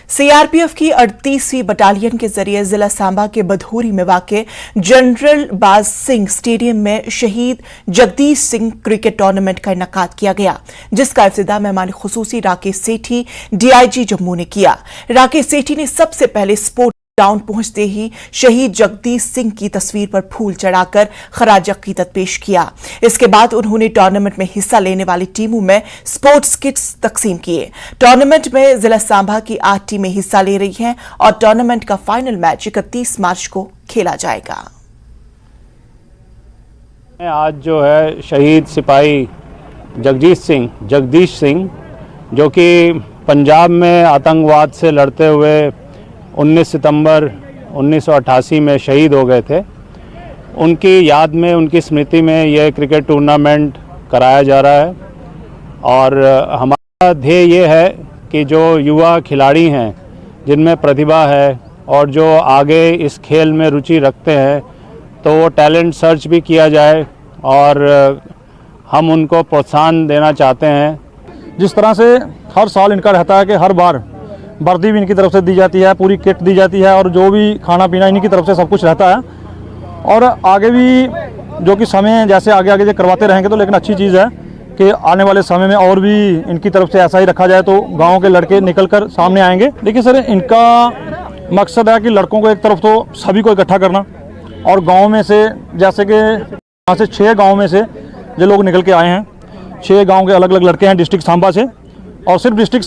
CRPF की 38वीं battalion के जरिए जिला सांबा के बधूरी में वाक़ जनरल बाज सिंह स्टेडियम में शहीद जगदीश सिंह क्रिकेट टूर्नामेंट का इनेकाद किया गया, जिसका इफ्तिताह मेहमान खुसूसी राकेश सेठी डीआईजी जम्मू ने किया। राकेश सेठी ने सबसे पहले स्पोर्ट ग्राउंड पहुंचते ही शहीद जगदीश सिंह की तस्वीर पर फूल चढ़ाकर खराज अकीदत पेश किया। इसके बाद उन्होंने टूर्नामेंट में हिस्सा लेने वाली टीमों में स्पोर्ट्स किट्स तकसीम किए। टूर्नामेंट में जिला सांबा की 8 टीमें हिस्सा ले रही हैं और टूर्नामेंट का फाइनल मैच 31 मार्च को खेला जाएगा। आज जो है शहीद सिपाही जगदीश सिंह जो कि पंजाब में आतंकवाद से लड़ते हुए 19 सितंबर 1988 में शहीद हो गए थे, उनकी याद में, उनकी स्मृति में यह क्रिकेट टूर्नामेंट कराया जा रहा है। और हमारा ध्येय ये है कि जो युवा खिलाड़ी हैं जिनमें प्रतिभा है और जो आगे इस खेल में रुचि रखते हैं, तो वो टैलेंट सर्च भी किया जाए और हम उनको प्रोत्साहन देना चाहते हैं। जिस तरह से हर साल इनका रहता है कि हर बार वर्दी भी इनकी तरफ से दी जाती है, पूरी किट दी जाती है और जो भी खाना पीना इन्हीं की तरफ से सब कुछ रहता है। और आगे भी जो कि समय जैसे आगे जो करवाते रहेंगे तो लेकिन अच्छी चीज़ है कि आने वाले समय में और भी इनकी तरफ से ऐसा ही रखा जाए तो गाँव के लड़के निकल कर सामने आएंगे। देखिए सर, इनका मकसद है कि लड़कों को एक तरफ तो सभी को इकट्ठा करना और गाँव में से, जैसे कि यहाँ से 6 गाँव में से जो लोग निकल के आए हैं, 6 गाँव के अलग अलग लड़के हैं डिस्ट्रिक्ट सांबा से, और सिर्फ डिस्ट्रिक्ट